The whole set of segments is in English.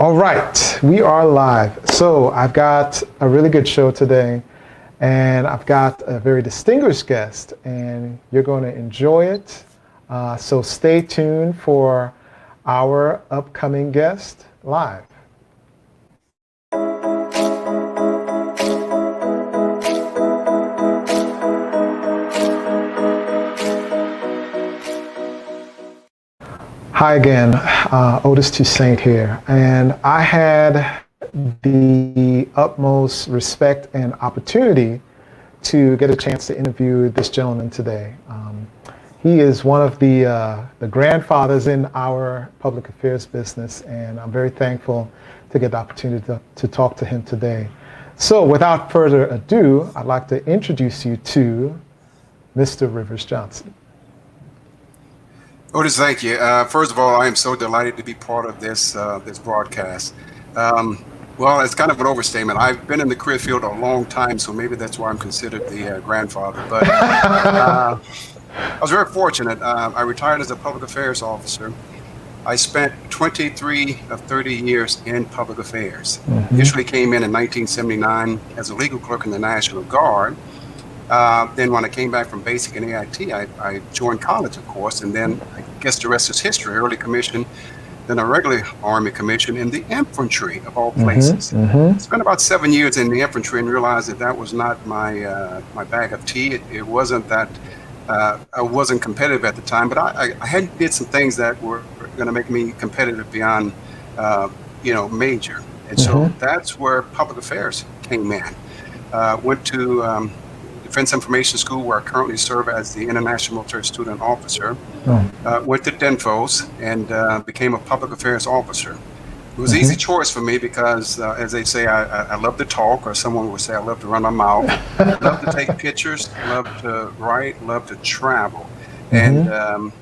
All right, we are live. So I've got a really good show today, and I've got a very distinguished guest, and you're going to enjoy it. So stay tuned for our upcoming guest live. Hi again, Otis Toussaint here, and I had the utmost respect and opportunity to get a chance to interview this gentleman today. He is one of the grandfathers in our public affairs business, and I'm very thankful to get the opportunity to talk to him today. So without further ado, I'd like to introduce you to Mr. Rivers Johnson. Otis, thank you. First of all, I am so delighted to be part of this broadcast. Well, it's kind of an overstatement. I've been in the career field a long time, so maybe that's why I'm considered the grandfather. But I was very fortunate. I retired as a public affairs officer. I spent 23 of 30 years in public affairs. Initially came in 1979 as a legal clerk in the National Guard. Then when I came back from basic and AIT, I joined college, of course, and then I guess the rest is history. Early commission, then a regular Army commission in the infantry, of all places. Spent about 7 years in the infantry and realized that that was not my my bag of tea. It wasn't that I wasn't competitive at the time, but I had did some things that were going to make me competitive beyond major, and so that's where public affairs came in. Went to Defense Information School, where I currently serve as the International Military Student Officer. Went to DENFOS and became a public affairs officer. It was an easy choice for me because, as they say, I love to talk, or someone would say I love to run my mouth. Love to take pictures, love to write, love to travel. And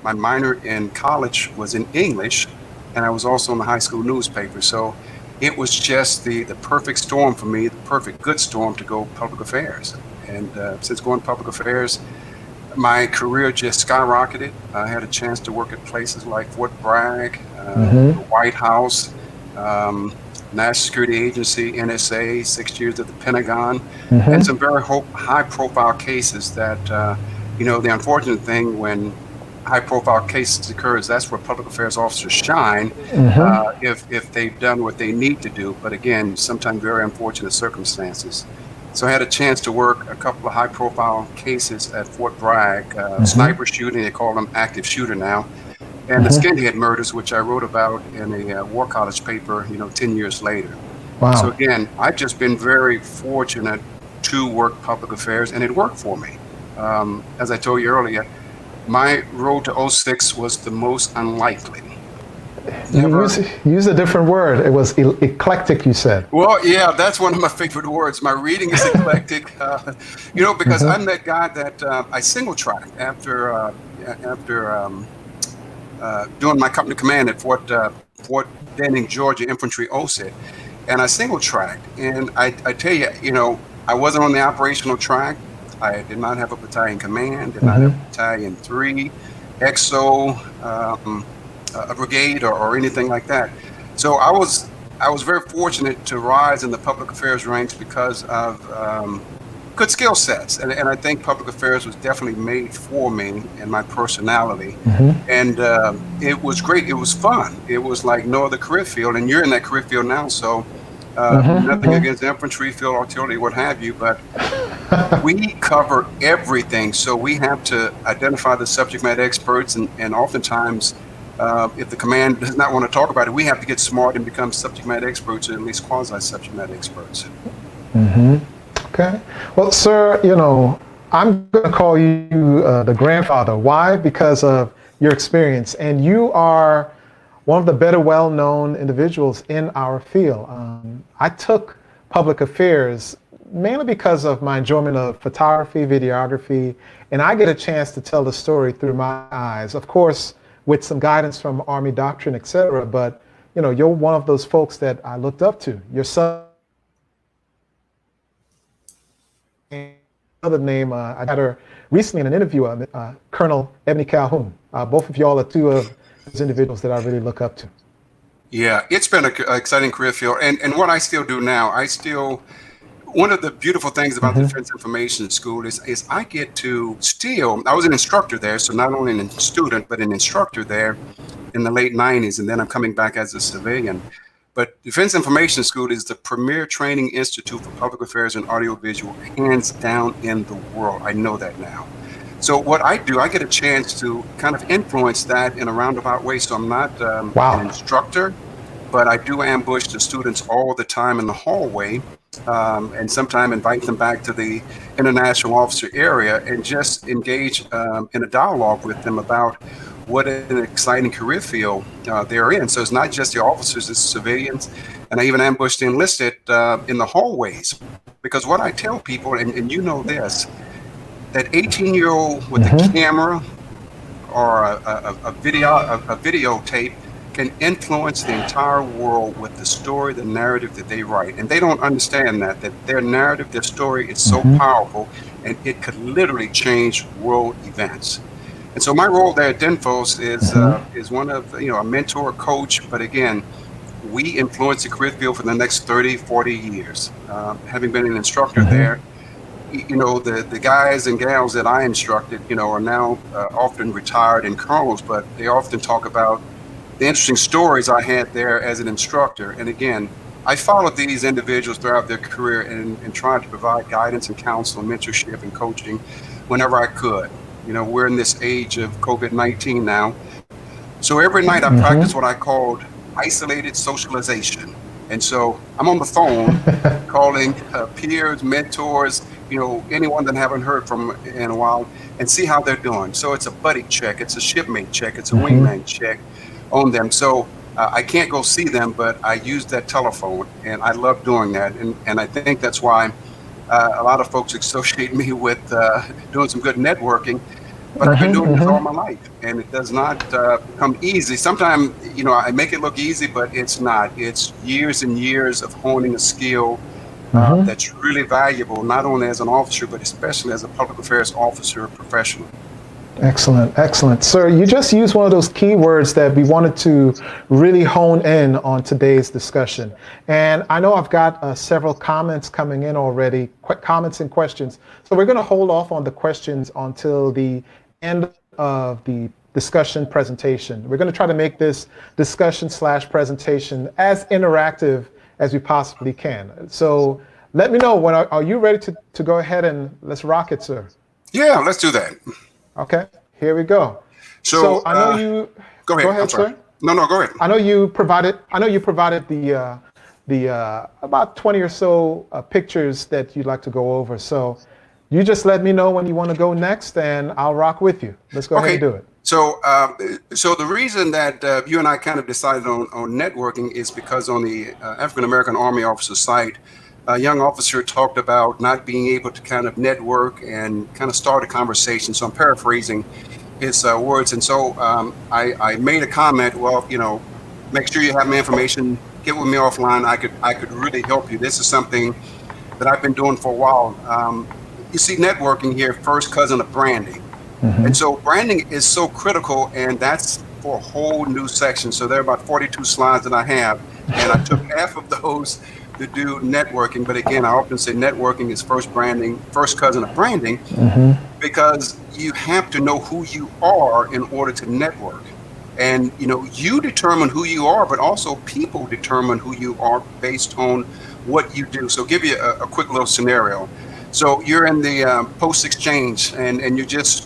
my minor in college was in English, and I was also in the high school newspaper. So it was just the perfect storm for me, the perfect good storm to go public affairs. And since going public affairs, my career just skyrocketed. I had a chance to work at places like Fort Bragg, the White House, National Security Agency, NSA, 6 years at the Pentagon, and some very high-profile cases that, the unfortunate thing when high-profile cases occurs, that's where public affairs officers shine if they've done what they need to do. But again, sometimes very unfortunate circumstances. So I had a chance to work a couple of high-profile cases at Fort Bragg, sniper shooting, they call them active shooter now, and the skinhead murders, which I wrote about in a War College paper, 10 years later. Wow. So again, I've just been very fortunate to work public affairs, and it worked for me. As I told you earlier, my road to 06 was the most unlikely. You use a different word. It was eclectic, you said. Well, yeah, that's one of my favorite words. My reading is eclectic, because I'm that guy that I single tracked after doing my company command at Fort Benning, Georgia, Infantry Officer, and I single tracked. And I tell you, I wasn't on the operational track. I did not have a battalion command, did not have battalion 3, XO, a brigade or anything like that. So I was very fortunate to rise in the public affairs ranks because of good skill sets, and I think public affairs was definitely made for me and my personality. And it was great. It was fun. It was like no other career field, and you're in that career field now, so nothing against the infantry, field artillery, what have you, but we cover everything. So we have to identify the subject matter experts, and oftentimes if the command does not want to talk about it, we have to get smart and become subject matter experts, or at least quasi-subject matter experts. Okay. Well, sir, I'm going to call you the grandfather. Why? Because of your experience. And you are one of the better well-known individuals in our field. I took public affairs mainly because of my enjoyment of photography, videography, and I get a chance to tell the story through my eyes. Of course, with some guidance from Army doctrine, et cetera, but you're one of those folks that I looked up to. Your son, another name, I had her recently in an interview, Colonel Ebony Calhoun. Both of y'all are two of those individuals that I really look up to. Yeah, it's been an exciting career field. And what I still do now, one of the beautiful things about the Hmm. Defense Information School is I get to still, I was an instructor there, so not only a student, but an instructor there in the late 90s, and then I'm coming back as a civilian. But Defense Information School is the premier training institute for public affairs and audiovisual, hands down in the world. I know that now. So what I do, I get a chance to kind of influence that in a roundabout way. So I'm not an Wow. instructor, but I do ambush the students all the time in the hallway, and sometimes invite them back to the international officer area and just engage in a dialogue with them about what an exciting career field they're in. So it's not just the officers, it's civilians. And I even ambush the enlisted in the hallways. Because what I tell people, and you know this, that 18-year-old with a Hmm. camera or a videotape can influence the entire world with the story, the narrative that they write. And they don't understand that their narrative, their story is so Hmm. powerful, and it could literally change world events. And so my role there at DINFOS Hmm. is one of, a mentor, coach, but again, we influence the career field for the next 30, 40 years. Having been an instructor Hmm. there, the guys and gals that I instructed, are now often retired and colonels, but they often talk about the interesting stories I had there as an instructor. And again, I followed these individuals throughout their career and tried to provide guidance and counsel, mentorship and coaching whenever I could. We're in this age of COVID-19 now. So every night I practice what I called isolated socialization. And so I'm on the phone calling peers, mentors, anyone that I haven't heard from in a while, and see how they're doing. So it's a buddy check, it's a shipmate check, it's a Hmm. wingman check on them. So I can't go see them, but I use that telephone, and I love doing that. And I think that's why a lot of folks associate me with doing some good networking. But I've been Hmm. doing this all Hmm. my life, and it does not come easy. Sometimes, I make it look easy, but it's not. It's years and years of honing a skill Hmm. that's really valuable, not only as an officer, but especially as a public affairs officer professional. Excellent, excellent. Sir, you just used one of those keywords that we wanted to really hone in on today's discussion. And I know I've got several comments coming in already, comments and questions. So we're going to hold off on the questions until the end of the discussion presentation. We're going to try to make this discussion / presentation as interactive as we possibly can. So let me know when are you ready to go ahead and let's rock it, sir? Yeah, let's do that. Okay, here we go. So So I know you. go Go ahead. I'm ahead, sorry. sir. No, go ahead. I know you provided. I know you provided the about 20 or so pictures that you'd like to go over. So you just let me know when you want to go next, and I'll rock with you. Let's go ahead and Okay. do it. So the reason that you and I kind of decided on networking is because on the African American Army officer site, a young officer talked about not being able to kind of network and kind of start a conversation. So I'm paraphrasing his words. And so I made a comment. Well, make sure you have my information. Get with me offline. I could really help you. This is something that I've been doing for a while. You see, networking here, first cousin of branding. Hmm. And so branding is so critical, and that's for a whole new section. So there are about 42 slides that I have, and I took half of those to do networking. But again, I often say networking is first branding, first cousin of branding, Hmm. because you have to know who you are in order to network. And you determine who you are, but also people determine who you are based on what you do. So give you a quick little scenario. So you're in the post exchange, and you're just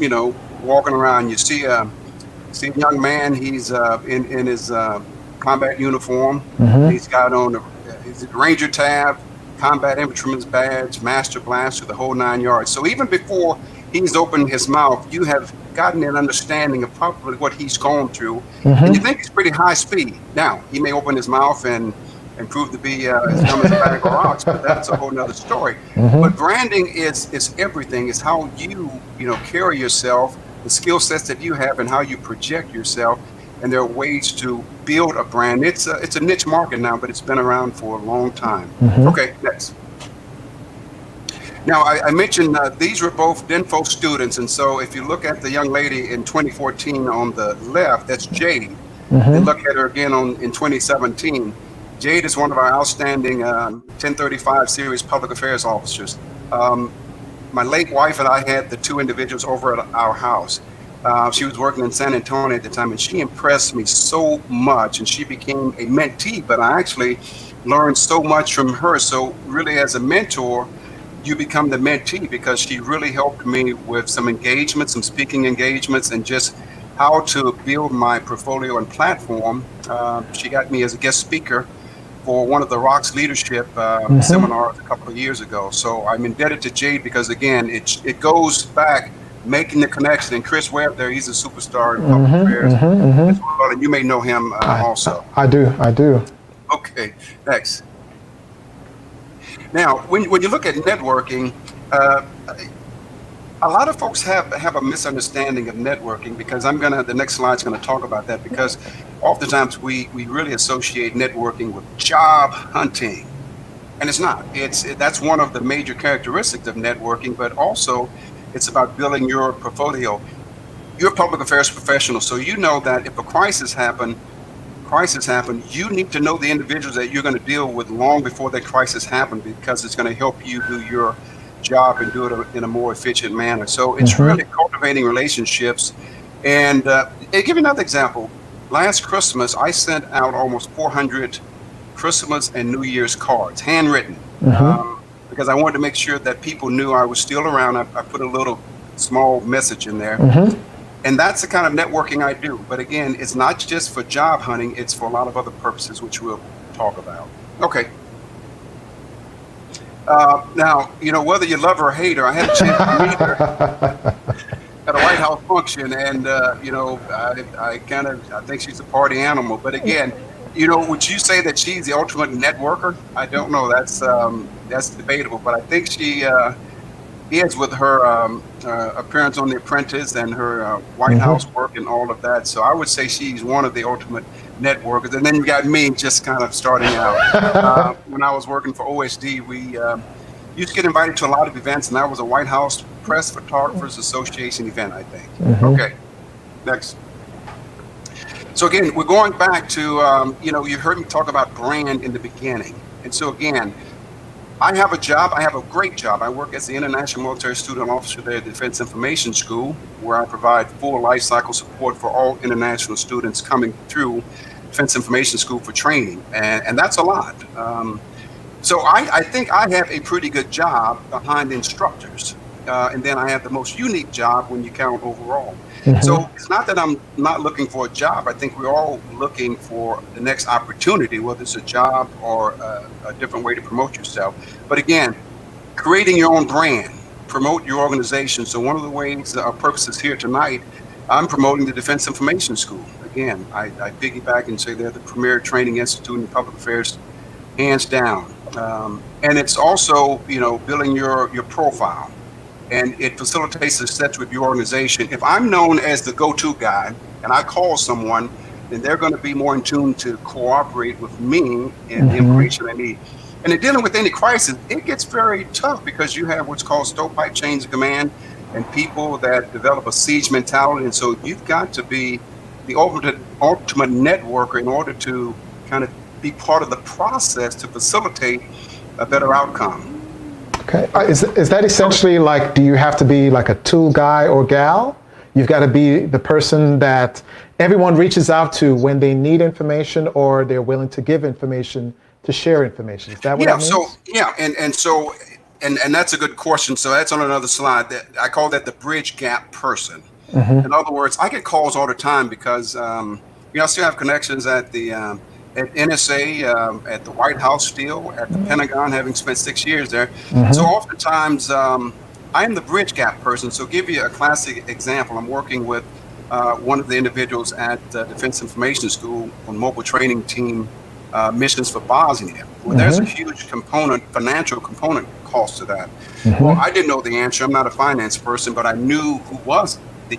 walking around. You see a young man. He's in his combat uniform. Hmm. He's got on his Ranger tab, combat infantryman's badge, master blaster, the whole 9 yards. So even before he's opened his mouth, you have gotten an understanding of probably what he's gone through, and you Hmm. think he's pretty high speed. Now he may open his mouth and prove to be as dumb as a bag of rocks, but that's a whole nother story. Hmm. But branding is everything. It's how you carry yourself, the skill sets that you have, and how you project yourself. And there are ways to build a brand. It's a niche market now, but it's been around for a long time. Hmm. Okay, next. Now, I mentioned these were both DINFO students, and so if you look at the young lady in 2014 on the left, that's Jade. Then look at her again in 2017. Jade is one of our outstanding 1035 series public affairs officers. My late wife and I had the two individuals over at our house. She was working in San Antonio at the time, and she impressed me so much, and she became a mentee, but I actually learned so much from her. So really, as a mentor, you become the mentee, because she really helped me with some engagements, some speaking engagements, and just how to build my portfolio and platform. She got me as a guest speaker for one of the ROTC leadership seminars a couple of years ago. So I'm indebted to Jade, because again, it goes back making the connection. And Chris Webb there, he's a superstar in public affairs as well, and you may know him also. I do. Okay, next. Now, when you look at networking, a lot of folks have a misunderstanding of networking, because the next slide's gonna talk about that, because oftentimes we really associate networking with job hunting, and it's not. That's one of the major characteristics of networking, but also it's about building your portfolio. You're a public affairs professional, so you know that if a crisis happen, you need to know the individuals that you're going to deal with long before that crisis happens, because it's going to help you do your job and do it in a more efficient manner. So it's really cultivating relationships. And I'll give you another example. Last Christmas, I sent out almost 400 Christmas and New Year's cards, handwritten, because I wanted to make sure that people knew I was still around. I put a little small message in there. And that's the kind of networking I do. But again, it's not just for job hunting, it's for a lot of other purposes, which we'll talk about. Okay. Now, whether you love her or hate her, I had a chance to meet her at a White House function, and I think she's a party animal. But again, would you say that she's the ultimate networker? I don't know. That's debatable. But I think she is, with her appearance on The Apprentice and her White House work and all of that. So I would say she's one of the ultimate networkers. And then you got me just kind of starting out. When I was working for OSD, we used to get invited to a lot of events, and that was a White House Press Photographers Association event, I think. Okay, next. So again, we're going back to, you heard me talk about brand in the beginning. And so again, I have a job. I have a great job. I work as the International Military Student Officer there at the Defense Information School, where I provide full life cycle support for all international students coming through Defense Information School for training. And that's a lot. So I think I have a pretty good job behind instructors. And then I have the most unique job when you count overall. So it's not that I'm not looking for a job. I think we're all looking for the next opportunity, whether it's a job or a different way to promote yourself. But again, creating your own brand, promote your organization. So one of the ways, our purposes here tonight, I'm promoting the Defense Information School. Again, I piggyback and say they're the premier training institute in public affairs, hands down. And it's also, building your profile. And it facilitates success with your organization. If I'm known as the go-to guy and I call someone, then they're going to be more in tune to cooperate with me and the information I need. And in dealing with any crisis, it gets very tough, because you have what's called stovepipe chains of command and people that develop a siege mentality. And so you've got to be the ultimate networker in order to kind of be part of the process to facilitate a better outcome. Okay. Is that essentially like, do you have to be like a tool guy or gal? You've got to be the person that everyone reaches out to when they need information, or they're willing to give information, to share information. Is that what it means? And that's a good question. So that's on another slide. I call that the bridge gap person. In other words, I get calls all the time because I still have connections at the at NSA, at the White House still, at the Pentagon, having spent 6 years there. So oftentimes, I am the bridge gap person. So give you a classic example. I'm working with one of the individuals at Defense Information School on mobile training team missions for Bosnia. Well, there's a huge financial component cost to that. Well, I didn't know the answer. I'm not a finance person, but I knew who was the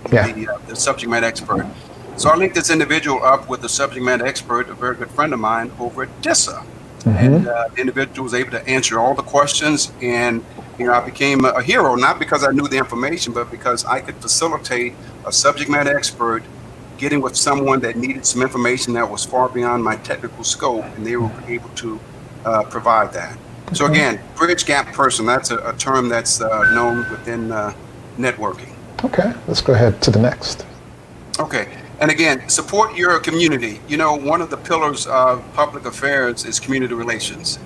subject matter expert. So I linked this individual up with the subject matter expert, a very good friend of mine over at DISA. And the individual was able to answer all the questions. And, I became a hero, not because I knew the information, but because I could facilitate a subject matter expert getting with someone that needed some information that was far beyond my technical scope, and they were able to provide that. So again, bridge gap person, that's a term that's known within networking. Okay, let's go ahead to the next. Okay, and again, support your community. You know, one of the pillars of public affairs is community relations.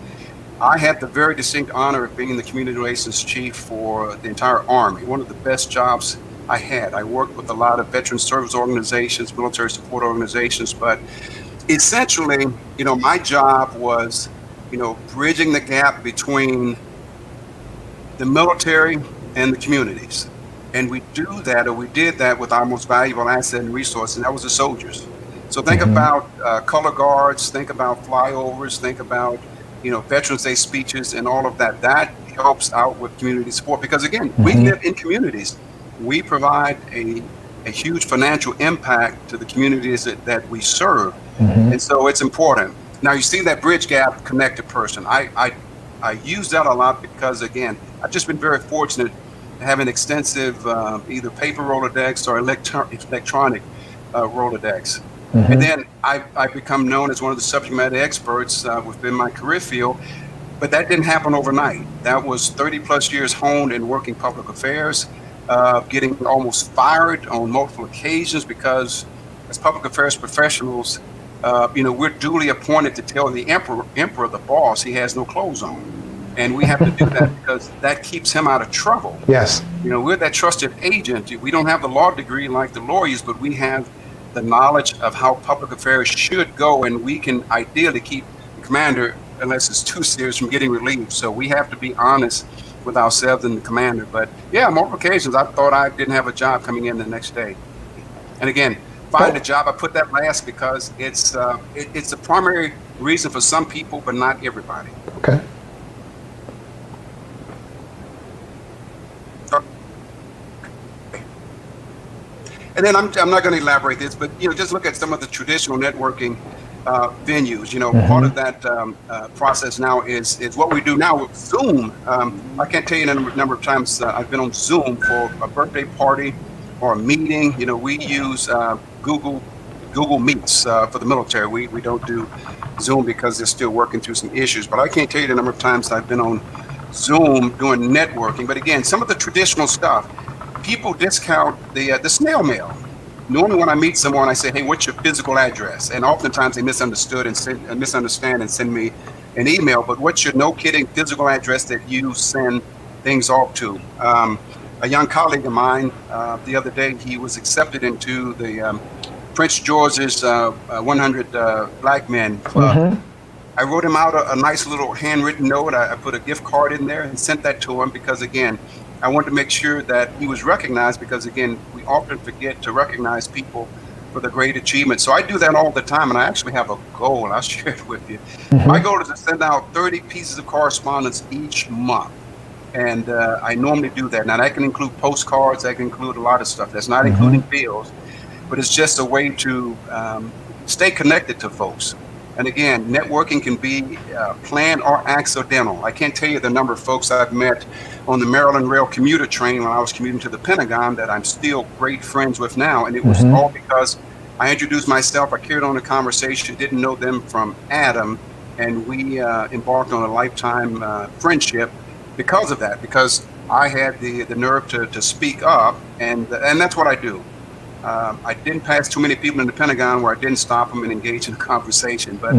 I had the very distinct honor of being the community relations chief for the entire Army, one of the best jobs I had. I worked with a lot of veteran service organizations, military support organizations, but essentially, you know, my job was, you know, bridging the gap between the military and the communities. And we did that with our most valuable asset and resource, and that was the soldiers. So think about color guards, think about flyovers, think about, you know, Veterans Day speeches and all of that. That helps out with community support because, again, we live in communities. We provide a huge financial impact to the communities that we serve. And so it's important. Now, you see that bridge gap connected person. I use that a lot because, again, I've just been very fortunate to have an extensive either paper Rolodex or electronic Rolodex. And then I've become known as one of the subject matter experts within my career field, but that didn't happen overnight. That was 30 plus years honed in working public affairs, getting almost fired on multiple occasions because as public affairs professionals, you know, we're duly appointed to tell the emperor, the boss, he has no clothes on. And we have to do that because that keeps him out of trouble. Yes. You know, we're that trusted agent. We don't have the law degree like the lawyers, but we have the knowledge of how public affairs should go, and we can ideally keep the commander, unless it's too serious, from getting relieved. So we have to be honest with ourselves and the commander. But yeah, on multiple occasions, I thought I didn't have a job coming in the next day. And again, find a job, I put that last because it's a primary reason for some people, but not everybody. Okay. And then I'm not going to elaborate this, but, you know, just look at some of the traditional networking venues. You know, part of that process now is what we do now with Zoom. I can't tell you the number of times I've been on Zoom for a birthday party or a meeting. You know, we use Google Meets for the military. We don't do Zoom because they're still working through some issues. But I can't tell you the number of times I've been on Zoom doing networking. But again, some of the traditional stuff, people discount the snail mail. Normally when I meet someone, I say, hey, what's your physical address? And oftentimes they misunderstand and send me an email, but what's your no kidding physical address that you send things off to? A young colleague of mine, the other day, he was accepted into the Prince George's 100 Black Men Club. I wrote him out a nice little handwritten note. I put a gift card in there and sent that to him because, again, I wanted to make sure that he was recognized because, again, we often forget to recognize people for the great achievement. So I do that all the time, and I actually have a goal, and I'll share it with you. My goal is to send out 30 pieces of correspondence each month, and I normally do that. Now, that can include postcards, that can include a lot of stuff. That's not including bills, but it's just a way to stay connected to folks. And again, networking can be planned or accidental. I can't tell you the number of folks I've met on the Maryland Rail commuter train when I was commuting to the Pentagon that I'm still great friends with now. And it was all because I introduced myself, I carried on a conversation, didn't know them from Adam, and we embarked on a lifetime friendship because of that, because I had the nerve to speak up, and that's what I do. I didn't pass too many people in the Pentagon where I didn't stop them and engage in a conversation, but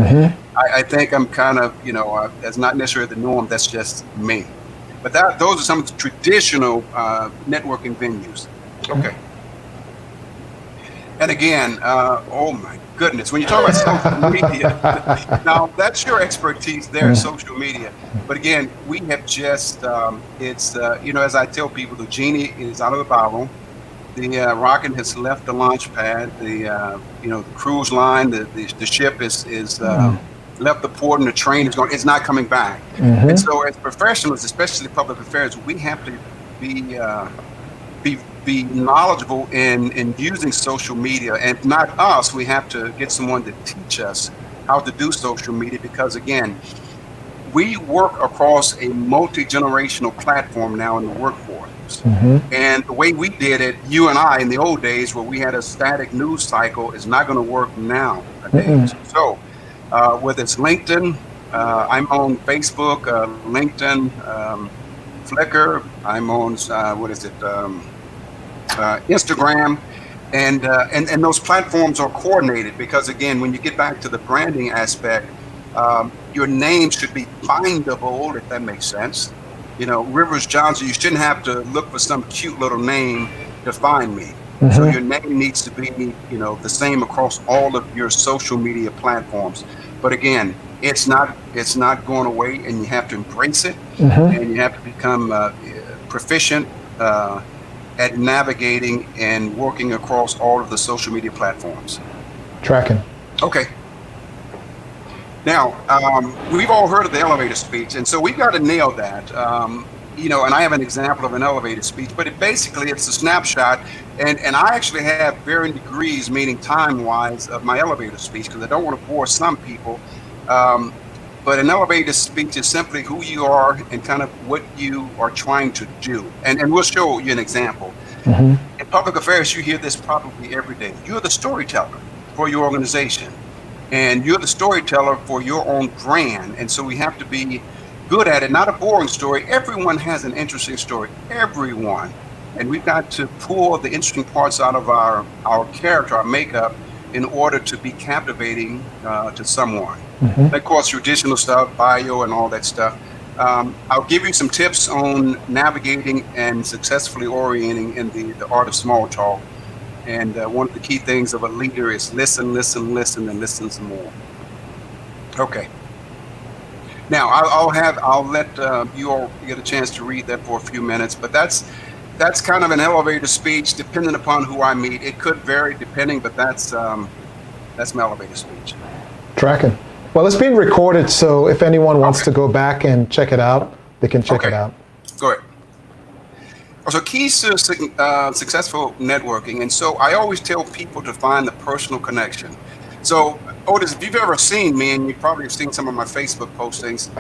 I think I'm kind of, you know, that's not necessarily the norm, that's just me. But those are some of the traditional networking venues. Okay. And again, oh my goodness, when you talk about social media, now that's your expertise there, social media. But again, we have just, you know, as I tell people, the genie is out of the bottle. The rocket has left the launch pad. The you know, the cruise line, the ship is left the port, and the train is going. It's not coming back. And so, as professionals, especially public affairs, we have to be knowledgeable in using social media. And if not us, we have to get someone to teach us how to do social media, because again, we work across a multi-generational platform now in the workforce. news. And the way we did it, you and I, in the old days where we had a static news cycle, is not going to work nowadays. So whether it's LinkedIn, I'm on Facebook, LinkedIn, Flickr, I'm on, Instagram. And those platforms are coordinated because, again, when you get back to the branding aspect, your name should be findable, if that makes sense. You know, Rivers Johnson, you shouldn't have to look for some cute little name to find me. So your name needs to be, you know, the same across all of your social media platforms. But again, it's not going away, and you have to embrace it, and you have to become proficient at navigating and working across all of the social media platforms. Tracking. Okay. Now, we've all heard of the elevator speech, and so we've got to nail that. You know, and I have an example of an elevator speech, but it's a snapshot, and I actually have varying degrees, meaning time-wise, of my elevator speech, because I don't want to bore some people. But an elevator speech is simply who you are and kind of what you are trying to do. And we'll show you an example. In public affairs, you hear this probably every day. You're the storyteller for your organization, and you're the storyteller for your own brand. And so we have to be good at it, not a boring story. Everyone has an interesting story, everyone. And we've got to pull the interesting parts out of our character, our makeup, in order to be captivating to someone. Of course, traditional stuff, bio and all that stuff. I'll give you some tips on navigating and successfully orienting in the art of small talk. And one of the key things of a leader is listen, listen, listen, and listen some more. Okay. Now, I'll let you all get a chance to read that for a few minutes, but that's kind of an elevator speech, depending upon who I meet. It could vary depending, but that's my elevator speech. Tracking. Well, it's being recorded, so if anyone wants to go back and check it out, they can check it out. Go ahead. So keys to successful networking, and so I always tell people to find the personal connection. So, Otis, if you've ever seen me, and you probably have seen some of my Facebook postings,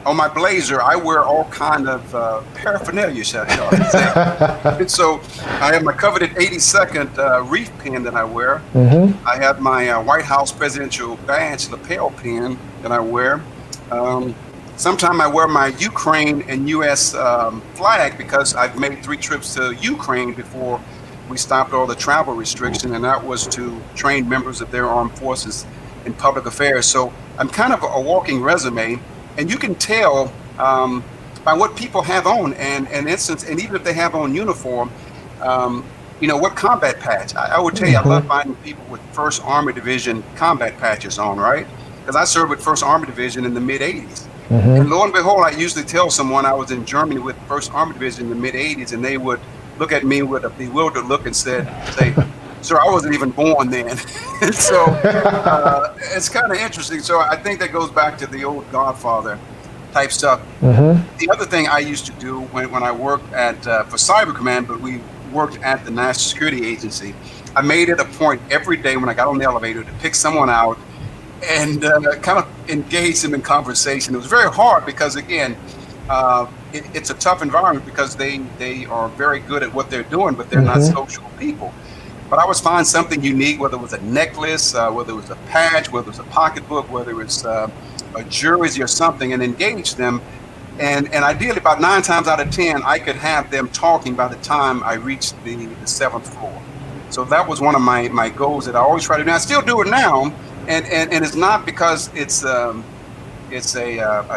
on my blazer, I wear all kind of paraphernalia, shall I say. And so I have my coveted 82nd reef pin that I wear. I have my White House presidential badge lapel pin that I wear. Sometimes I wear my Ukraine and U.S. Flag because I've made 3 trips to Ukraine before we stopped all the travel restriction, and that was to train members of their armed forces in public affairs. So I'm kind of a walking resume, and you can tell by what people have on, and instance, and even if they have on uniform, you know, what combat patch. I would tell you, I love finding people with 1st Army Division combat patches on, right? Because I served with 1st Army Division in the mid-'80s. And lo and behold, I usually tell someone I was in Germany with 1st Army Division in the mid-'80s, and they would look at me with a bewildered look and say, sir, I wasn't even born then. And so it's kind of interesting. So I think that goes back to the old Godfather type stuff. The other thing I used to do when I worked for Cyber Command, but we worked at the National Security Agency, I made it a point every day when I got on the elevator to pick someone out and kind of engage them in conversation. It was very hard because, again, it's a tough environment because they are very good at what they're doing, but they're not social people. But I would find something unique, whether it was a necklace, whether it was a patch, whether it was a pocketbook, whether it was a jersey or something, and engage them. And ideally, about 9 times out of 10, I could have them talking by the time I reached the 7th floor. So that was one of my goals that I always try to do. I still do it now, and it's not because it's a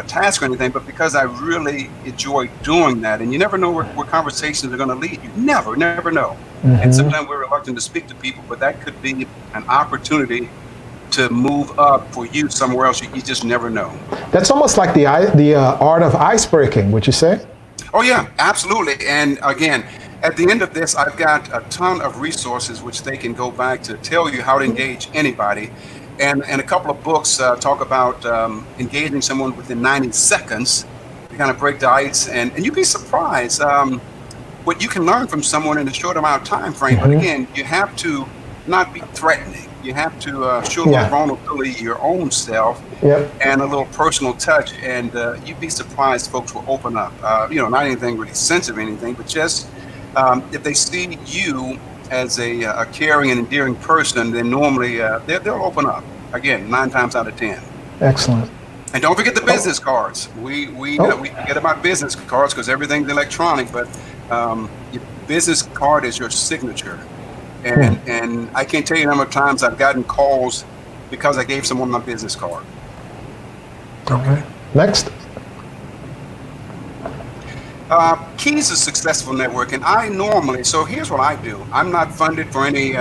task or anything, but because I really enjoy doing that. And you never know where conversations are going to lead. You never know. And sometimes we're reluctant to speak to people, but that could be an opportunity to move up for you somewhere else. You just never know. That's almost like the art of icebreaking, would you say? Oh yeah, absolutely. And again, at the end of this, I've got a ton of resources which they can go back to tell you how to engage anybody. And a couple of books talk about engaging someone within 90 seconds to kind of break the ice. And you'd be surprised what you can learn from someone in a short amount of time frame. But again, you have to not be threatening. You have to show a little vulnerability, your own self, and a little personal touch, and you'd be surprised folks will open up. Not anything really sensitive or anything, but just if they see you as a caring and endearing person, then normally they'll open up. Again, 9 times out of 10. Excellent. And don't forget the business cards. We forget about business cards because everything's electronic, but your business card is your signature. And I can't tell you the number of times I've gotten calls because I gave someone my business card. Okay. Next. Keys to successful networking. So here's what I do. I'm not funded for any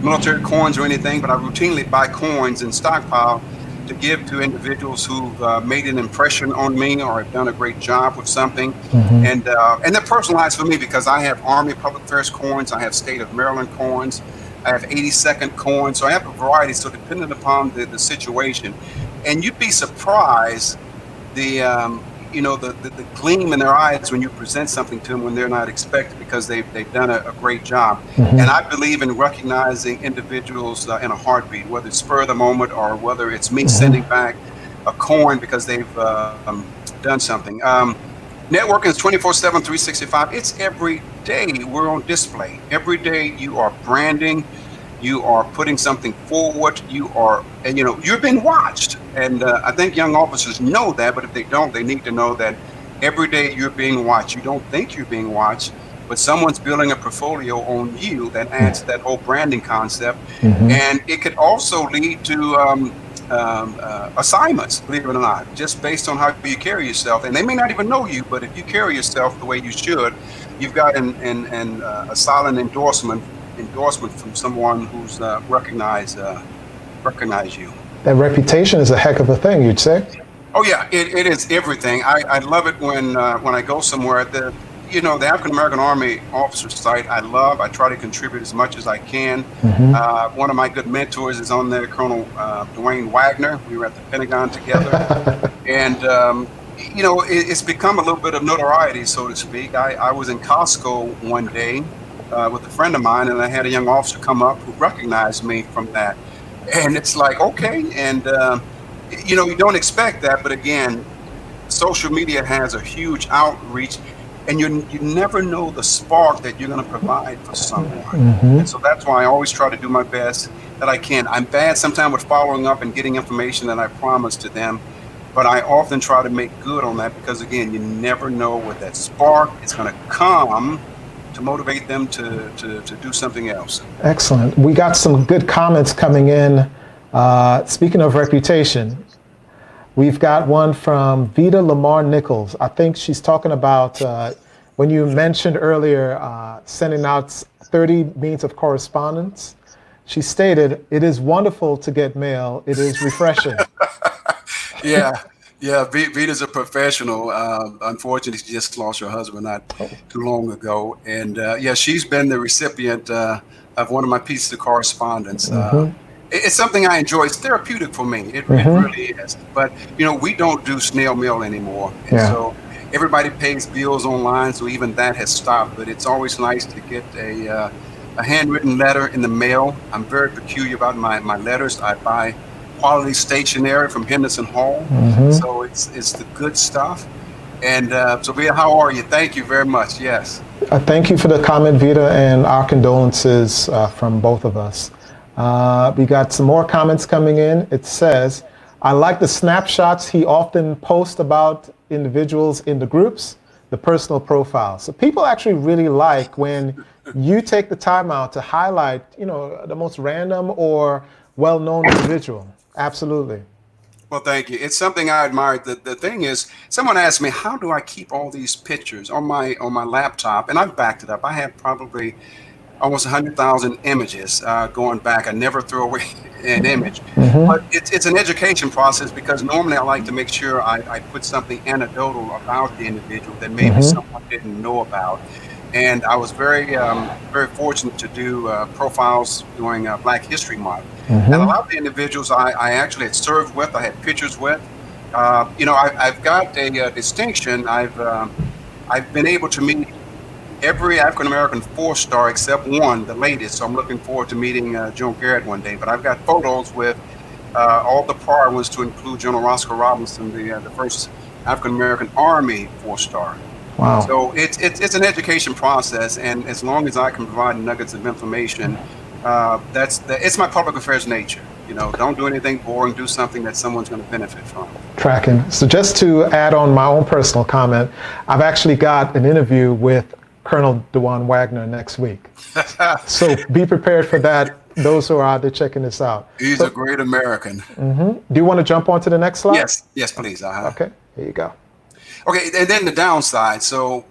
military coins or anything, but I routinely buy coins and stockpile to give to individuals who've made an impression on me or have done a great job with something. And they're personalized for me because I have Army Public Affairs coins, I have State of Maryland coins, I have 82nd coins, so I have a variety, so depending upon the situation. And you'd be surprised the gleam in their eyes when you present something to them when they're not expected because they've done a great job. And I believe in recognizing individuals in a heartbeat, whether it's spur of the moment or whether it's me sending back a coin because they've done something. Networking is 24/7, 365. It's every day we're on display. Every day you are branding, you are putting something forward, you're being watched. And I think young officers know that, but if they don't, they need to know that every day you're being watched. You don't think you're being watched, but someone's building a portfolio on you that adds to that whole branding concept. And it could also lead to assignments, believe it or not, just based on how you carry yourself. And they may not even know you, but if you carry yourself the way you should, you've got a silent endorsement from someone who's recognized you. That reputation is a heck of a thing, you'd say? Oh yeah, it is everything. I love it when I go somewhere. The African American Army officer site I try to contribute as much as I can. One of my good mentors is on there, Colonel Dwayne Wagner. We were at the Pentagon together. And it's become a little bit of notoriety, so to speak. I was in Costco one day with a friend of mine, and I had a young officer come up who recognized me from that. And it's like, okay, and you don't expect that, but again, social media has a huge outreach, and you never know the spark that you're going to provide for someone. And so that's why I always try to do my best that I can. I'm bad sometimes with following up and getting information that I promised to them, but I often try to make good on that because, again, you never know what that spark is going to come to motivate them to do something else. Excellent. We got some good comments coming in. Speaking of reputation, we've got one from Vita Lamar Nichols. I think she's talking about when you mentioned earlier sending out 30 means of correspondence. She stated, "It is wonderful to get mail. It is refreshing." Yeah, Vita's a professional. Unfortunately, she just lost her husband not too long ago. And she's been the recipient of one of my pieces of correspondence. It's something I enjoy. It's therapeutic for me. It really is. But, we don't do snail mail anymore. And so everybody pays bills online, so even that has stopped. But it's always nice to get a handwritten letter in the mail. I'm very peculiar about my letters. I buy quality stationery from Henderson Hall. So it's the good stuff. And so Vita, how are you? Thank you very much. Yes. Thank you for the comment, Vita, and our condolences from both of us. We got some more comments coming in. It says, "I like the snapshots he often posts about individuals in the groups, the personal profiles." So people actually really like when you take the time out to highlight, the most random or well-known individual. Absolutely. Well, thank you. It's something I admire. The thing is, someone asked me, how do I keep all these pictures on my laptop? And I've backed it up. I have probably almost 100,000 images going back. I never throw away an image. But it's an education process because normally I like to make sure I put something anecdotal about the individual that maybe someone didn't know about. And I was very fortunate to do profiles during Black History Month. And a lot of the individuals I actually had served with, I had pictures with. I've got a distinction. I've been able to meet every African-American 4-star except one, the latest. So I'm looking forward to meeting General Garrett one day. But I've got photos with all the prior ones, to include General Roscoe Robinson, the first African-American Army 4-star. Wow. So it's an education process, and as long as I can provide nuggets of information, it's my public affairs nature. You know, don't do anything boring. Do something that someone's going to benefit from. Tracking. So just to add on my own personal comment, I've actually got an interview with Colonel DeJuan Wagner next week. So be prepared for that, those who are out there checking this out. He's a great American. Do you want to jump on to the next slide? Yes, please. Okay, here you go. Okay, and then the downside. So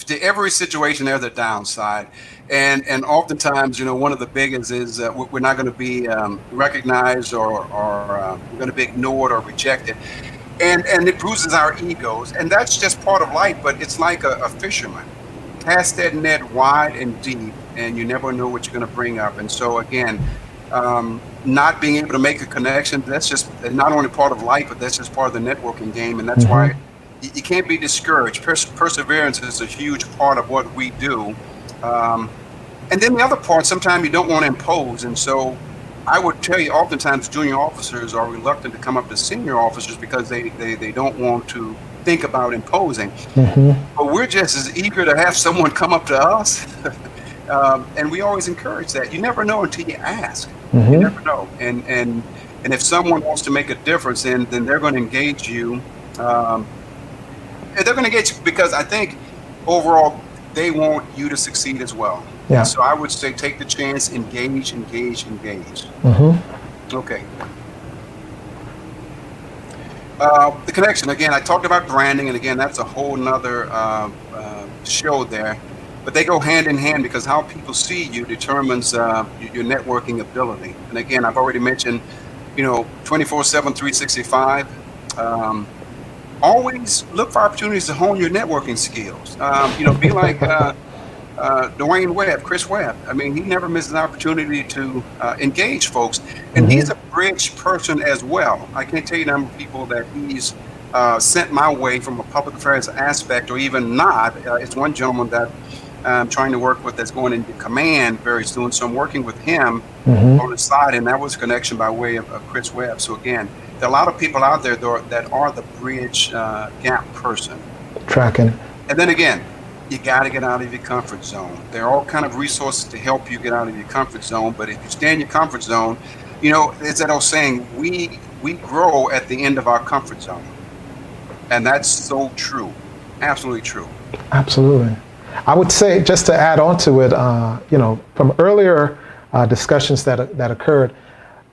to every situation, there's a downside. And oftentimes, you know, one of the biggest is we're not going to be recognized, or we're going to be ignored or rejected. And it bruises our egos. And that's just part of life, but it's like a fisherman. Cast that net wide and deep, and you never know what you're going to bring up. And so, again, not being able to make a connection, that's just not only part of life, but that's just part of the networking game. And that's why you can't be discouraged. Perseverance is a huge part of what we do. And then the other part, sometimes you don't want to impose. And so I would tell you, oftentimes junior officers are reluctant to come up to senior officers because they don't want to think about imposing. But we're just as eager to have someone come up to us. And we always encourage that. You never know until you ask. You never know. And if someone wants to make a difference, then they're going to engage you. And they're going to engage you because I think overall they want you to succeed as well. Yeah. So I would say take the chance, engage. Okay. The connection, again, I talked about branding, and again, that's a whole nother show there. But they go hand in hand because how people see you determines your networking ability. And again, I've already mentioned, 24/7, 365. Always look for opportunities to hone your networking skills. Be like Dwayne Webb, Chris Webb. I mean, he never misses an opportunity to engage folks. And he's a bridge person as well. I can't tell you the number of people that he's sent my way from a public affairs aspect, or even not. It's one gentleman that I'm trying to work with that's going into command very soon. So I'm working with him on the side, and that was a connection by way of Chris Webb. So again, there are a lot of people out there that are the bridge gap person. Tracking. And then again, you got to get out of your comfort zone. There are all kind of resources to help you get out of your comfort zone. But if you stay in your comfort zone, it's that old saying, we grow at the end of our comfort zone. And that's so true. Absolutely true. Absolutely. I would say, just to add on to it, from earlier discussions that occurred,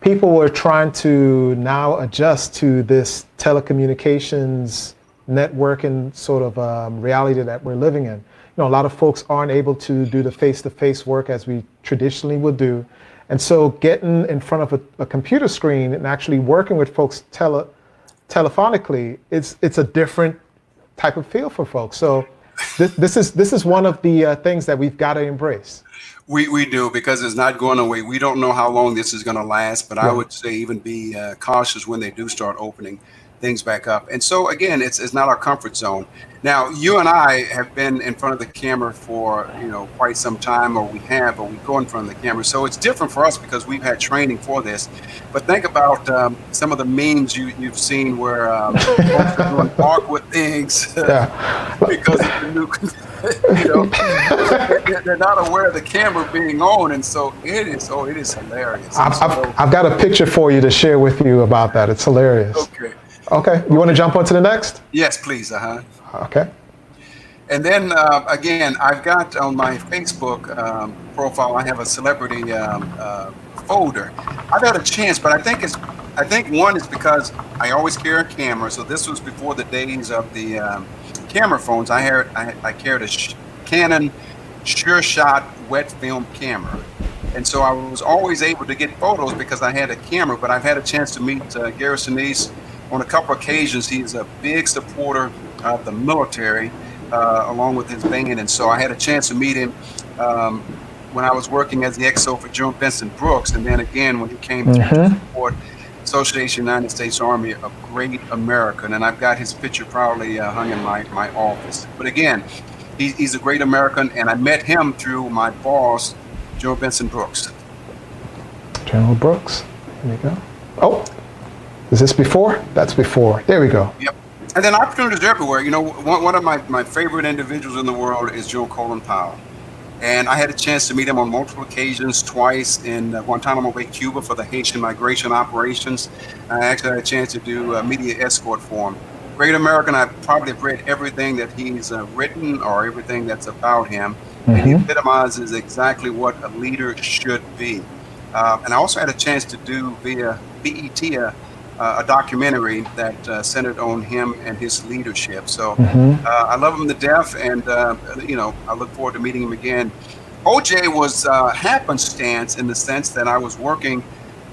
people were trying to now adjust to this telecommunications networking sort of reality that we're living in. A lot of folks aren't able to do the face-to-face work as we traditionally would do. And so getting in front of a computer screen and actually working with folks telephonically, it's a different type of feel for folks. So this is one of the things that we've got to embrace. We do, because it's not going away. We don't know how long this is going to last, but I would say even be cautious when they do start opening things back up. And so again, it's not our comfort zone. Now, you and I have been in front of the camera for quite some time, or we go in front of the camera. So it's different for us because we've had training for this. But think about some of the memes you've seen where folks are doing awkward things because of the new. They're not aware of the camera being on, and so it is hilarious. I've got a picture for you to share with you about that. It's hilarious. Okay, you want to jump on to the next? Yes, please. Okay. And then again, I've got on my Facebook profile, I have a celebrity folder. I've had a chance, but I think one is because I always carry a camera. So this was before the days of the camera phones. I carried a Canon Sure Shot wet film camera. And so I was always able to get photos because I had a camera, but I've had a chance to meet Gary Sinise on a couple occasions. He's a big supporter of the military, along with his band. And so I had a chance to meet him when I was working as the XO for General Vincent Brooks. And then again, when he came to support Association United States Army, a great American. And I've got his picture proudly hung in my office. But again, He's a great American, and I met him through my boss, General Benson Brooks. General Brooks. There we go. Oh, is this before? That's before. There we go. Yep. And then opportunities everywhere. You know, one of my favorite individuals in the world is Joe Colin Powell. And I had a chance to meet him on multiple occasions, twice in Guantanamo Bay, Cuba for the Haitian migration operations. I actually had a chance to do media escort for him. Great American. I probably have read everything that he's written or everything that's about him. And he epitomizes exactly what a leader should be. And I also had a chance to do via BET a documentary that centered on him and his leadership. So I love him to death, and you know, I look forward to meeting him again. OJ was happenstance in the sense that I was working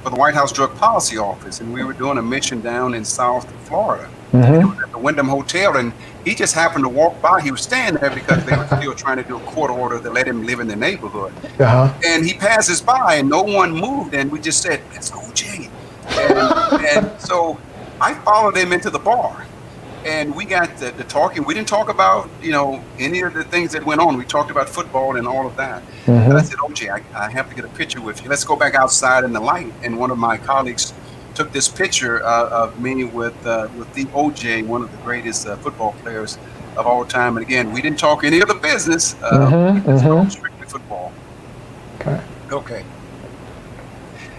for the White House Drug Policy Office, and we were doing a mission down in South Florida. It was at the Wyndham Hotel, and he just happened to walk by. He was staying there because they were still trying to do a court order that let him live in the neighborhood. And he passes by, and no one moved, and we just said, "That's OJ." And so I followed him into the bar, and we got to talking. We didn't talk about, you know, any of the things that went on. We talked about football and all of that. And I said, OJ, I have to get a picture with you. Let's go back outside in the light. And one of my colleagues took this picture of me with the OJ, one of the greatest football players of all time. And again, we didn't talk any other business. Strictly football. Okay.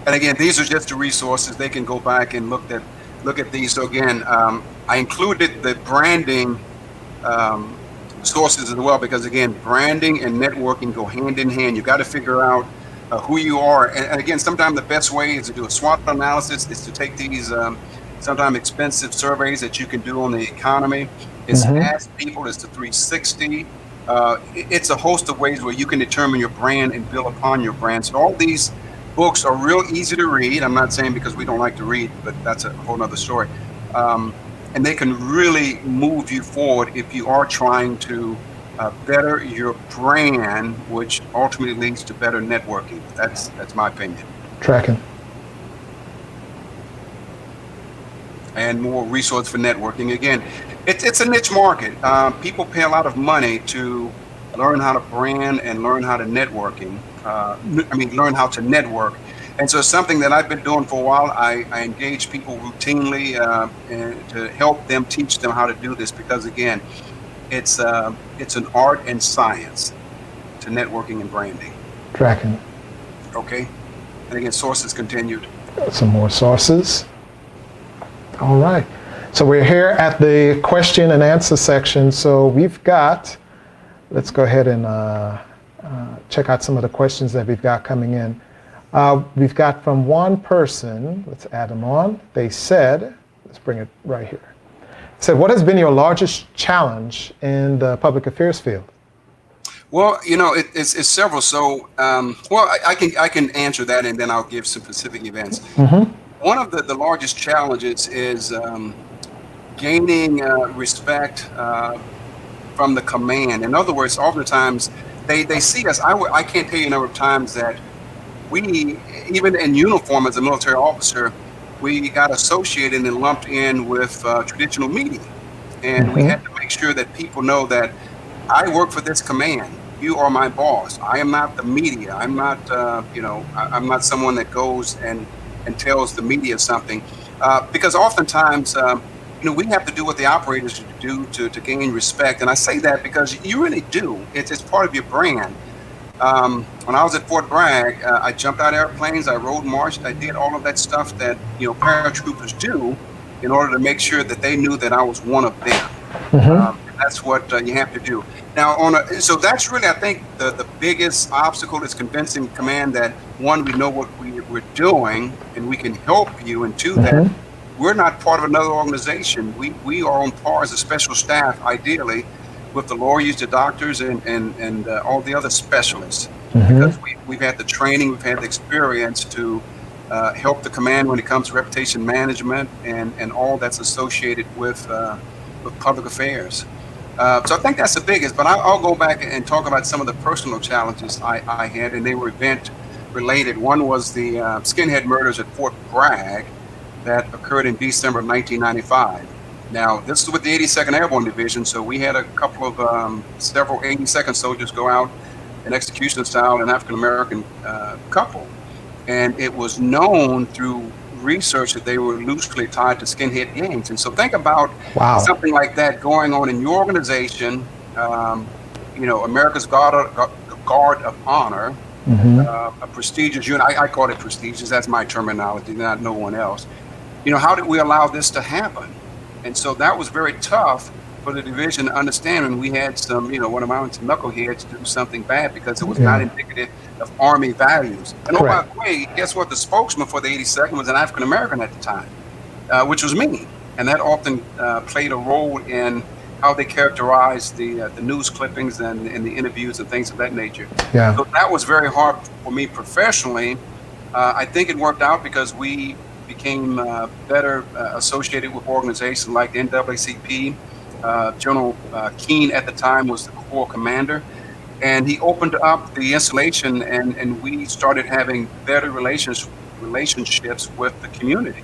And again, these are just the resources. They can go back and look at these. So again, I included the branding sources as well, because again, branding and networking go hand in hand. You got to figure out who you are. And again, sometimes the best way is to do a SWOT analysis, is to take these sometimes expensive surveys that you can do on the economy. It's ask people, it's the 360. It's a host of ways where you can determine your brand and build upon your brand. So all these books are real easy to read. I'm not saying because we don't like to read, but that's a whole nother story. And they can really move you forward if you are trying to better your brand, which ultimately leads to better networking. That's my opinion. Tracking. And more resource for networking. Again, it's a niche market. People pay a lot of money to learn how to brand and learn how to networking. Learn how to network. And so it's something that I've been doing for a while. I engage people routinely and to help them, teach them how to do this, because again, it's an art and science to networking and branding. Tracking. Okay. And again, sources continued. Some more sources. All right. So we're here at the question and answer section. So we've got, let's go ahead and check out some of the questions that we've got coming in. We've got from one person, let's add them on. They said, let's bring it right here. Said, what has been your largest challenge in the public affairs field? Well, you know, it's several. So, I can answer that, and then I'll give some specific events. One of the largest challenges is gaining respect from the command. In other words, oftentimes they see us. I can't tell you a number of times that we, even in uniform as a military officer, we got associated and lumped in with traditional media. And we had to make sure that people know that I work for this command. You are my boss. I am not the media. I'm not, I'm not someone that goes and tells the media something. Because oftentimes, we have to do what the operators do to gain respect. And I say that because you really do. It's part of your brand. When I was at Fort Bragg, I jumped out of airplanes, I road marched, I did all of that stuff that paratroopers do in order to make sure that they knew that I was one of them. That's what you have to do. Now, so that's really, I think, the biggest obstacle is convincing command that, one, we know what we're doing and we can help you, and two, that we're not part of another organization. We are on par as a special staff, ideally, with the lawyers, the doctors, and all the other specialists, because we've had the training, we've had the experience to help the command when it comes to reputation management and all that's associated with public affairs. So I think that's the biggest, but I'll go back and talk about some of the personal challenges I had, and they were event related. One was the skinhead murders at Fort Bragg that occurred in December of 1995. Now, this is with the 82nd Airborne Division, so we had a couple of several 82nd soldiers go out in execution style, an African-American couple. And it was known through research that they were loosely tied to skinhead gangs. And so think about something like that going on in your organization, America's Guard of Honor, a prestigious unit. I call it prestigious. That's my terminology, not no one else. How did we allow this to happen? And so that was very tough for the division to understand when we had some, what amounted to knuckleheads do something bad because it was not indicative of Army values. And oh, by the way, guess what? The spokesman for the 82nd was an African American at the time, which was me. And that often played a role in how they characterized the news clippings and the interviews and things of that nature. Yeah. So that was very hard for me professionally. I think it worked out because we became better associated with organizations like the NAACP. General Keene at the time was the Corps commander, and he opened up the installation, and we started having better relationships with the community.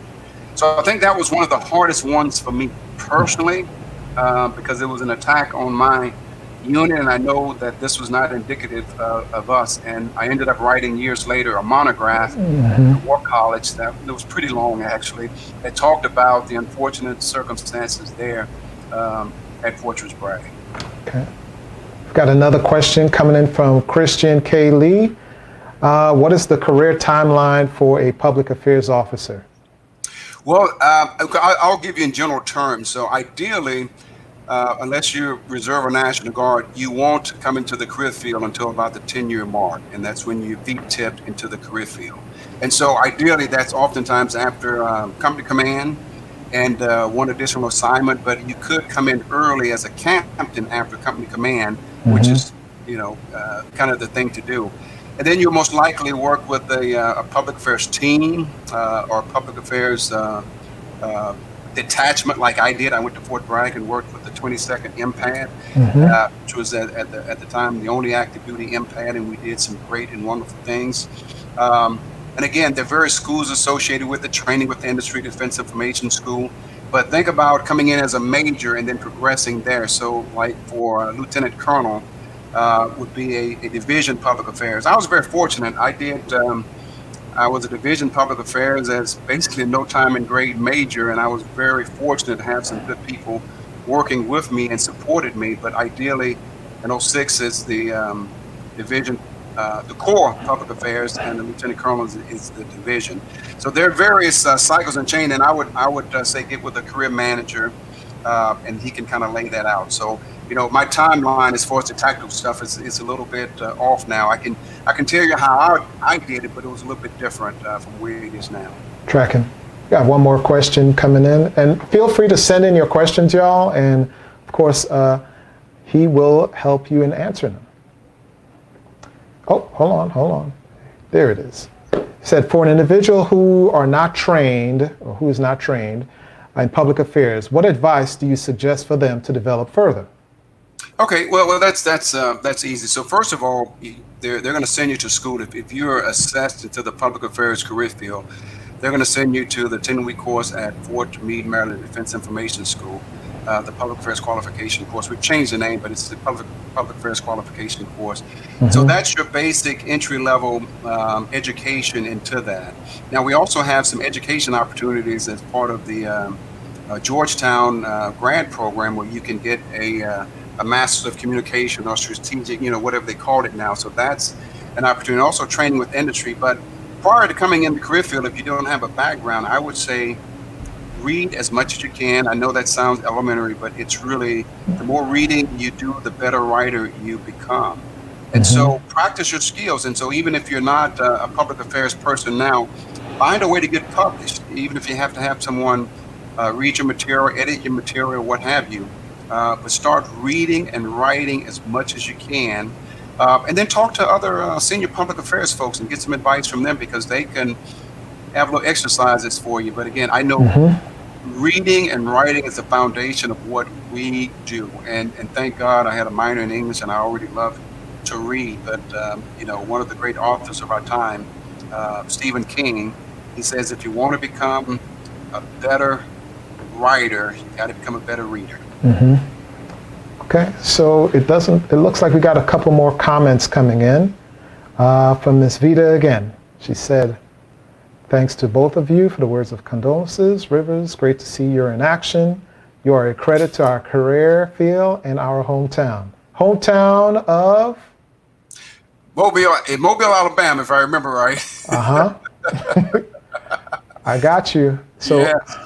So I think that was one of the hardest ones for me personally, because it was an attack on my unit, and I know that this was not indicative of us. And I ended up writing years later a monograph at War College that it was pretty long actually. That talked about the unfortunate circumstances there at Fortress Bragg. Okay. We've got another question coming in from Christian K. Lee. What is the career timeline for a public affairs officer? Well, I'll give you in general terms. So ideally, unless you're Reserve or National Guard, you won't come into the career field until about the 10-year mark, and that's when you VTIP into the career field. And so ideally, that's oftentimes after company command and one additional assignment, but you could come in early as a captain after company command, which is, kind of the thing to do. And then you'll most likely work with a public affairs team or public affairs detachment like I did. I went to Fort Bragg and worked with the 22nd MPAD, which was at the time the only active duty MPAD, and we did some great and wonderful things. And again, there are various schools associated with the training with the Industry Defense Information School. But think about coming in as a major and then progressing there. So like for Lieutenant Colonel would be a division public affairs. I was very fortunate. I was a division public affairs as basically a no time and grade major, and I was very fortunate to have some good people working with me and supported me. But ideally, in 06 is the division, the Corps public affairs, and the Lieutenant Colonel is the division. So there are various cycles and chain, and I would say get with a career manager, and he can kind of lay that out. So my timeline as far as the tactical stuff is a little bit off now. I can tell you how I did it, but it was a little bit different from where it is now. Tracking. Got one more question coming in, and feel free to send in your questions, y'all, and of course he will help you in answering them. Oh, hold on. There it is. It said, for an individual who is not trained in public affairs, what advice do you suggest for them to develop further? Okay, well, that's easy. So first of all, they're going to send you to school. If you're assessed into the public affairs career field, they're going to send you to the 10-week course at Fort Meade, Maryland Defense Information School, the public affairs qualification course. We've changed the name, but it's the public affairs qualification course. So that's your basic entry-level education into that. Now, we also have some education opportunities as part of the Georgetown grant program, where you can get a Master's of Communication or strategic, whatever they call it now. So that's an opportunity. Also training with industry. But prior to coming in the career field, if you don't have a background, I would say read as much as you can. I know that sounds elementary, but it's really, the more reading you do, the better writer you become. And so practice your skills. And so even if you're not a public affairs person now, find a way to get published, even if you have to have someone read your material, edit your material, what have you. But start reading and writing as much as you can. And then talk to other senior public affairs folks and get some advice from them, because they can have little exercises for you. But again, I know reading and writing is the foundation of what we do. And thank God I had a minor in English, and I already love to read. But, one of the great authors of our time, Stephen King, he says, if you want to become a better writer, you got to become a better reader. Okay, so it looks like we got a couple more comments coming in from Miss Vita again. She said, thanks to both of you for the words of condolences. Rivers, great to see you're in action. You are a credit to our career field and our hometown. Hometown of? Mobile, Alabama, if I remember right. I got you. So, yes.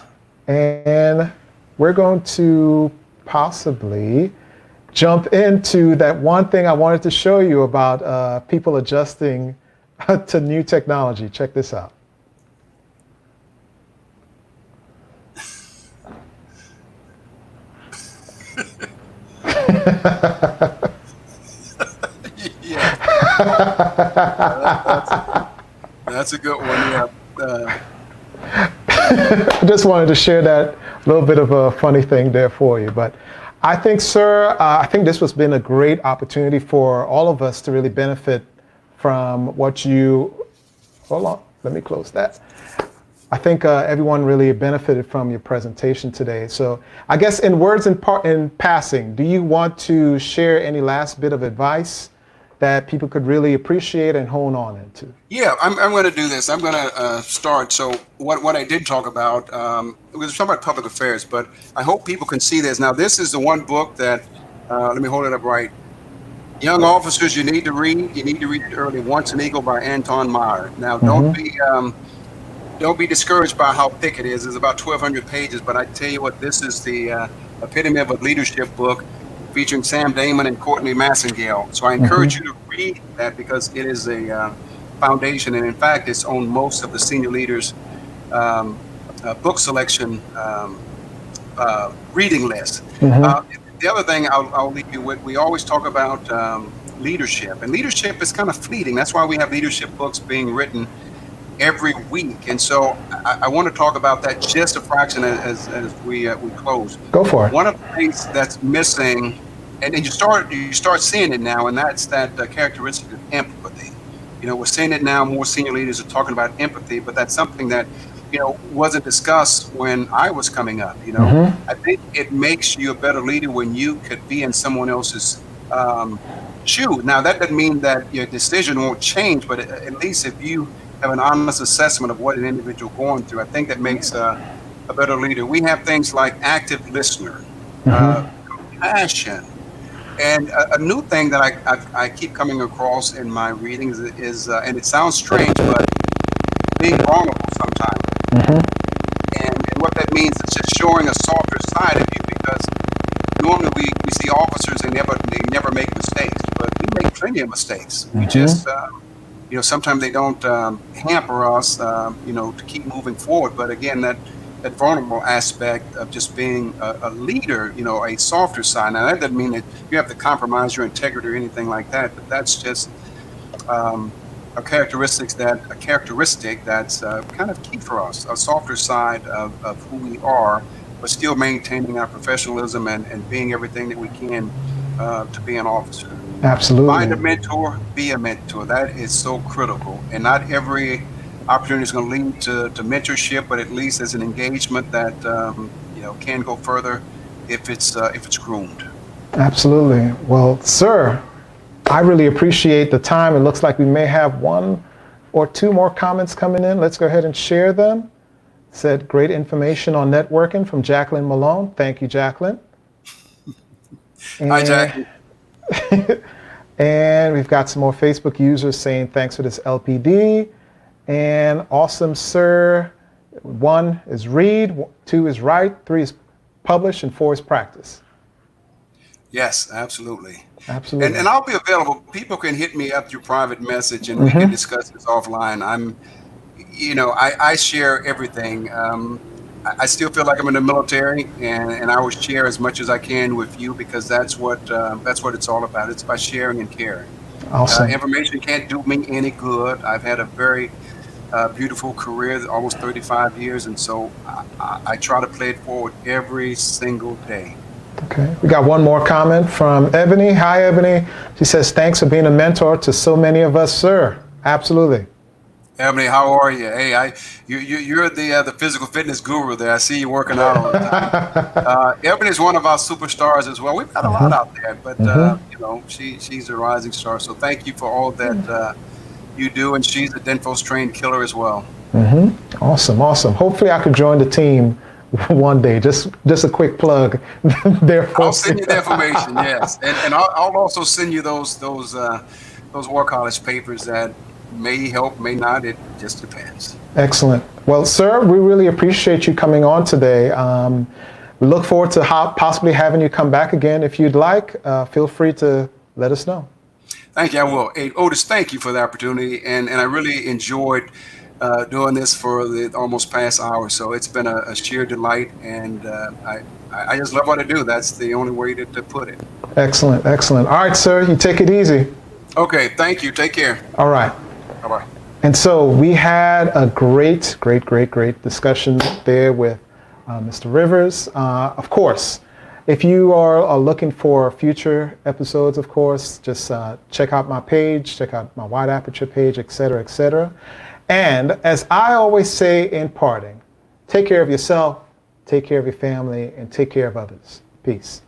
And we're going to possibly jump into that one thing I wanted to show you about people adjusting to new technology. Check this out. Yeah. That's a good one. Yeah. I just wanted to share that little bit of a funny thing there for you. But I think, sir, I think this has been a great opportunity for all of us to really benefit from what you, hold on, let me close that. I think everyone really benefited from your presentation today. So I guess in words in passing, do you want to share any last bit of advice that people could really appreciate and hone on into? Yeah, I'm going to do this. I'm going to start. So what I did talk about, it was talking about public affairs, but I hope people can see this. Now, this is the one book that, let me hold it up right. Young officers, you need to read. You need to read it early. Once an Eagle by Anton Meyer. Now, don't be discouraged by how thick it is. It's about 1,200 pages, but I tell you what, this is the epitome of a leadership book featuring Sam Damon and Courtney Massengale. So I encourage you to read that because it is a foundation, and in fact, it's on most of the senior leaders' book selection reading list. The other thing I'll leave you with, we always talk about leadership, and leadership is kind of fleeting. That's why we have leadership books being written every week, and so I want to talk about that just a fraction as we close. Go for it. One of the things that's missing, and you start seeing it now, and that's that characteristic of empathy. You know, we're seeing it now. More senior leaders are talking about empathy, but that's something that wasn't discussed when I was coming up. I think it makes you a better leader when you could be in someone else's shoes. Now, that doesn't mean that your decision won't change, but at least if you have an honest assessment of what an individual going through, I think that makes a better leader. We have things like active listener, compassion, and a new thing that I keep coming across in my readings is and it sounds strange, but being vulnerable sometimes. And what that means is just showing a softer side of you, because normally we see officers, they never make mistakes, but we make plenty of mistakes. We just sometimes they don't hamper us, to keep moving forward. But again, that vulnerable aspect of just being a leader, a softer side. Now, that doesn't mean that you have to compromise your integrity or anything like that, but that's just a characteristic that's kind of key for us, a softer side of who we are, but still maintaining our professionalism and being everything that we can to be an officer. Absolutely. Find a mentor, be a mentor. That is so critical. And not every opportunity is going to lead to mentorship, but at least there's an engagement that can go further if it's groomed. Absolutely. Well, sir, I really appreciate the time. It looks like we may have one or two more comments coming in. Let's go ahead and share them. Said great information on networking from Jacqueline Malone. Thank you, Jacqueline. Hi, Jacqueline. And we've got some more Facebook users saying thanks for this LPD. And awesome, sir. 1 is read, 2 is write, 3 is publish, and 4 is practice. Yes, absolutely. Absolutely. And I'll be available. People can hit me up through private message, and we can discuss this offline. I share everything. I still feel like I'm in the military, and I will share as much as I can with you, because that's what it's all about. It's by sharing and caring. Awesome. Information can't do me any good. I've had a very beautiful career, almost 35 years, and so I try to play it forward every single day. Okay, we got one more comment from Ebony. Hi, Ebony. She says, thanks for being a mentor to so many of us, sir. Absolutely. Ebony, how are you? Hey, you're the physical fitness guru there. I see you working out all the time. Ebony is one of our superstars as well. We've got a lot out there, but you know, she's a rising star. So thank you for all that you do, and she's a Denfos trained killer as well. Awesome, awesome. Hopefully, I could join the team one day. Just a quick plug there. I'll send you the information. Yes, and I'll also send you those War College papers that may help, may not. It just depends. Excellent. Well, sir, we really appreciate you coming on today. We look forward to possibly having you come back again. If you'd like, feel free to let us know. Thank you. I will. Hey, Otis, thank you for the opportunity, and I really enjoyed doing this for the almost past hour. So it's been a sheer delight, and I just love what I do. That's the only way to put it. Excellent, excellent. All right, sir, you take it easy. Okay, thank you. Take care. All right. Bye-bye. And so we had a great discussion there with Mr. Rivers. Of course, if you are looking for future episodes, of course, just check out my page, check out my Wide Aperture page, etc., etc. And as I always say in parting, take care of yourself, take care of your family, and take care of others. Peace.